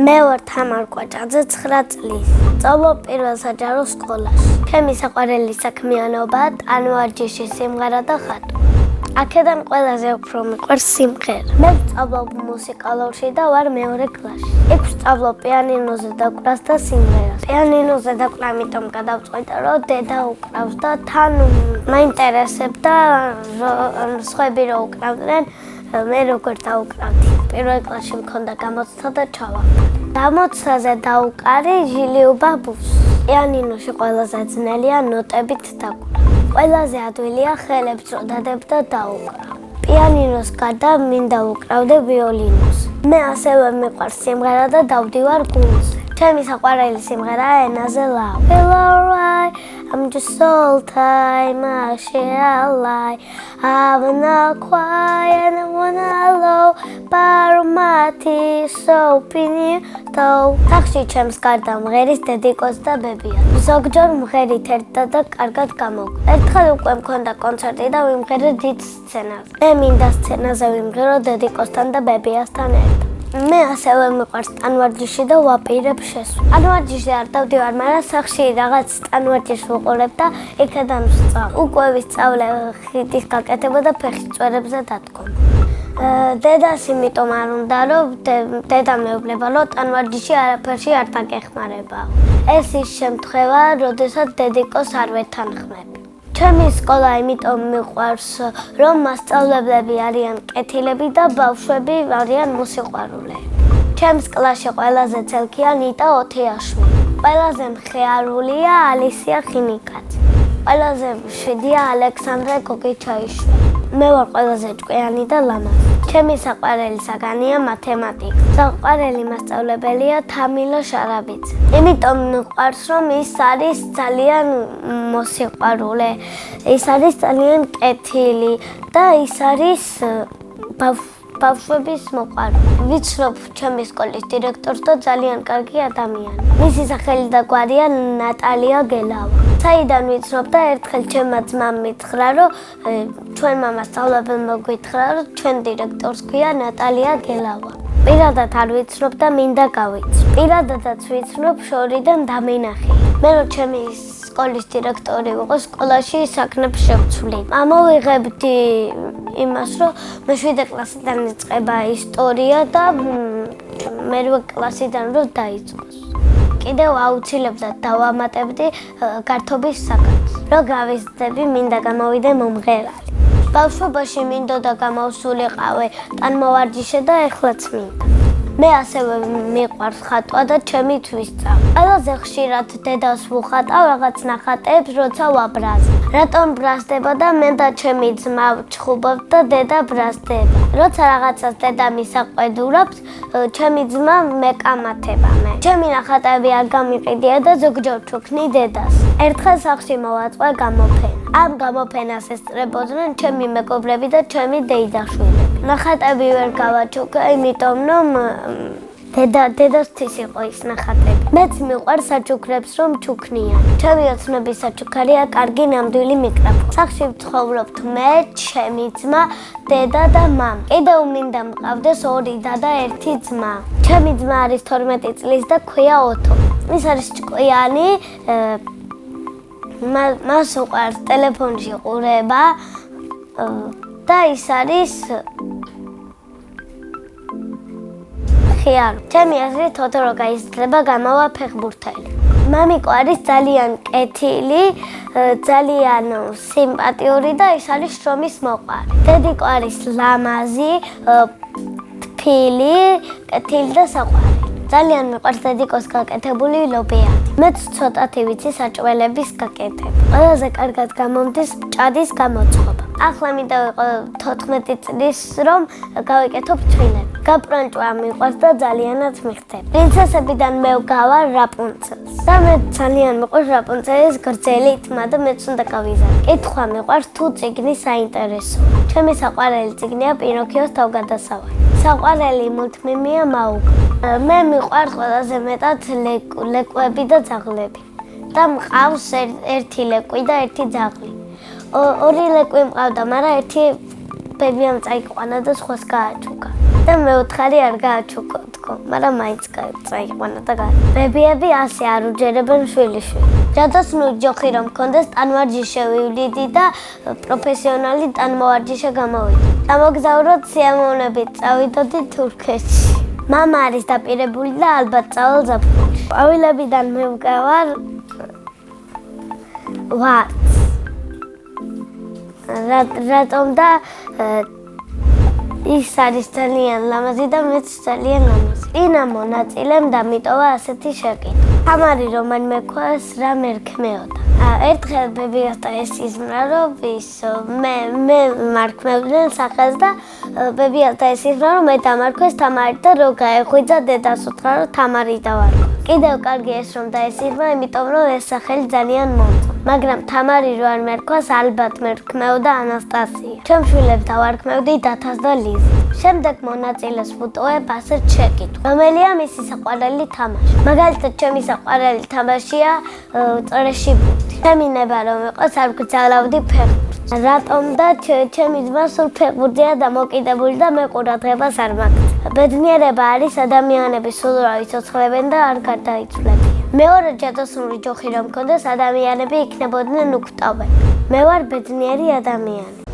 მე ვარ თამარ კვაჭაძე 9 წლის. სწავლობ პირველ საჯარო სკოლაში. ჩემი საყვარელი საქმიანობაა ტანვარჯიშის სიმღერა და ხატვა. აქედან ყველაზე უფრო მიყვარს სიმღერა. მე ვსწავლობ მუსიკალურში და ვარ მეორე კლასში. იქ ვსწავლობ პიანინოზე დაკვრას და სიმღერას. პიანინოზე დაკვრა ამიტომ გადავწყვიტე, რომ დედა უკრავს და თან მაინტერესებდა სხვები რო უკრავდნენ, მე როგორ დავუკრავდი. პირველ კლასში მქონდა გამოცდა და ჩავაკვრა. გამოცდაზე დაუკარი ჟილიუ ბაბუს. პიანინოში ყველაზე ძნელია ნოტებით დაკვრა. ყველაზე ადვილია ხელებს რო დადებ და დაუკრავ. პიანინოს გარდა მინდა ვუკრავდე ვიოლინოს. მე ასევე მიყვარს სიმღერა და დავდივარ გუნდზე. ჩემი საყვარელი სიმღერაა ენაზე love. Feel alright, I'm just so tired, my share lie. I wanna cry and I wanna low, but my tears so pinito. სახში ჩემს გარდა მღერის დედიკოს და ბებია. ზოგჯერ მღერით ერთად და კარგად გამოვიდა. ერთხელ უკვე მქონდა კონცერტი და ვიმღერე დიდ სცენაზე. მე მინდა სცენაზე ვიმღერო დედიკოსთან და ბებიასთან ერთად. მე ასევე მიყვარს ტანვარჯიში და ვაპირებ შესვლა. ტანვარჯიში არ დავდივარ, მაგრამ სახში რაღაც ტანვარჯიშს ვუყურებ და იქედან ვსწავლ. უკვე ვისწავლე ხიდის გაკეთება და ფეხის წვერებზე დადგომა. დედას იმიტომ არ უნდა, რომ დედა მეუბნება, რომ ტანვარჯიში არაფერში არ დაგეხმარება. ეს ის შემთხვევაა, როდესაც დედიკოს არ ვეთანხმები. ჩემი სკოლა იმიტომ მიყვარს, რომ მასწავლებლები არიან კეთილები და ბავშვები არიან მოსიყვარულეები. ჩემს კლასში ყველაზე ცელქია ნიტა ოთიაშვილი. ყველაზე მხიარულია ალისია ხინიკაძე. ყველაზე მშვიდია ალექსანდრე გოგიჩაიშვილი. მე ვარ ყველაზე ჭკვიანი და ლამაზი. ჩემი საყვარელი საგანია მათემატიკა. საყვარელი მასწავლებელია თამილო შარაბიძე. იმიტომ მიყვარს, რომ ის არის ძალიან მოსიყვარულე, ის არის ძალიან კეთილი და ის არის ბავშვების მოყვარული. ვიცნობ ჩემი სკოლის დირექტორს და ძალიან კარგი ადამიანი. მისი სახელი და გვარია ნატალია გელავა. საიდან ვიცნობ და ერთხელ ჩემმა ძმამ მითხრა, რომ ჩვენმა მასწავლებელმა გითხრა, რომ ჩვენ დირექტორს ქვია ნატალია გელავა. პირადად არ ვიცნობ და მინდა გავიცნო. პირადადაც ვიცნობ შორიდან დამენახი. მე რო ჩემი სკოლის დირექტორი ვიყო, სკოლაში საკნებს შევცვლი. ამოვიღებდი იმას, რომ მე-7 კლასიდან იწყება ისტორია და მე-8 კლასიდან რო დაიწყოს. კიდევ აუცილებლად დავამატებდი გართობის საკითხს. რო გავიზრდები, მინდა გამოვიდე მომღერალი. ბავშვობაში მინდოდა გამოვსულიყავე ტანმოვარჯიშე და ეხლაც მინდა. მე ასევე მიყვარს ხატვა და ჩემი თვისწავლა. ყველაზე ხშირად დედას ვუხატავ რაღაც ნახატებს, როცა ვაბრაზებ. რატომ ბრაზდება და მე და ჩემი ძმა ვჩხუბობ და დედა ბრაზდება. როცა რაღაცას დედა მისაყვედურობს, ჩემი ძმა მეკამათება მე. ჩემი ნახატები არ გამიყიდია და ზოგჯერ ვჩუქნი დედას. ერთხელ სახში მოვაწყვე გამოფენა. ამ გამოფენას ესწრებოდნენ ჩემი მეგობრები და ჩემი დეიდაშვილები. ნახატები ვერ გავაჩუქე, იმიტომ რომ დედასთვის იყო ის ნახატები. მეც მიყვარს საჩუქრებს რომ ჩუქნიან. ჩემი ოცნების საჩუქარია კარგი ნამდვილი მიკროფონი. სახში ვცხოვრობთ მე, ჩემი ძმა, დედა და მამა. კიდევ მინდა მყავდეს 2 და 1 ძმა. ჩემი ძმა არის 12 წლის და ქვია ოთო. ის არის ჭკვიანი, მას უყვარს ტელეფონში ყურება და ის არის ჩემი აზრით ოთო რო გაიზრდება გამოვა ფეხბურთელი. მამიკო არის ძალიან კეთილი, ძალიან სიმპათიური და ის არის შრომის მოყვარე. დედიკო არის ლამაზი, თბილი, კეთილი და საყვარელი. ძალიან მიყვარს დედიკოს გაკეთებული ლობიანი. მეც ცოტათი ვიცი საჭველების გაკეთება. ყველაზე კარგად გამომდის ჭადის გამოწყობა. ახლა მინდა ვიყო 14 წლის რომ გავიკეთო ფრჩხილები. გაპრანჭვა მიყვარს და ძალიანაც მიხდება. პრინცესებიდან მე ვგავარ რაპუნცელს. და მე ძალიან მიყვარს რაპუნცელის გრძელი თმა და მეც უნდა გავიზარდე. კითხვა მიყვარს თუ წიგნი საინტერესოა. ჩემი საყვარელი წიგნია პინოქიოს თავგადასავალი. საყვარელი მულტფილმია მაუკა. მე მიყვარს ყველაზე მეტად ლეკვები და ძაღლები. და მყავს ერთი ლეკვი და ერთი ძაღლი. 2 ლეკვი მყავდა, მაგრამ ერთი ბებიამ წაიყვანა და სხვას გააჩუქა. და მე 4 არ გააჩუქო. ჰქო, მაგრამ მაინც წაიყვანა და გაიგო. ბებიები ასე არ უჯერებენ შვილიშვილი. ჯადოსნური ჯოხი რომ მქონდეს, ტანვარჯიშე ვივლიდი და პროფესიონალი ტანმოვარჯიშე გამოვიდი. დამოგზავროთ სიამოვნებით, წავიდოდი თურქეთში. მამა არის დაპირებული და ალბათ წავალ ზაფხულში. ყვავილებიდან მე ვკევარ ვარდს. რატომ და ის არის ძალიან ლამაზი და მეც ძალიან ლამაზი. წინა მონაწილემ დამიტოვა ასეთი შეკითხვა. თამარი რომ მან მექვას რა მერქმეოდა. ერთხელ ბებიასთან ესიზმრა რომ მე მარქმევდნენ სახელს და ბებიასთან ესიზმრა რომ მე დამარქვეს თამარი და რო გაეხვიძა დედას უთხრა რომ თამარი დავარქვა. კიდევ კარგი ეს რომ დაესიზმრა, იმიტომ რომ ეს სახელი ძალიან მომწონს. მაგრამ თამარი რო არ მერქვას, ალბათ მერქმეოდა ანასტასია. ჩემ შვილებს დავარქმევდი დათას და ლიზას. შემდეგ მონაწილეს ვუტოვებ ასეთ შეკითხვას. რომელია მისი საყვარელი თამაში? მაგალითად, ჩემი საყვარელი თამაშია წრეში ბურთი. ჩემი ნება რომ იყოს, არ ვგრძელავდი ფეხბურთს. რატომ და ჩემი ძმა სულ ფეხბურთზეა დამოკიდებული და მე ყურადღებას არ მაქვს. ბედნიერება არის ადამიანები სულურავი ცოცხლებენ და არ გარდაიცვლებიან. მეორე ჯადოსნური ჯოხი რომ მქონდეს, ადამიანები იქნებოდნენ უკვდავები. მე ვარ ბედნიერი ადამიანი.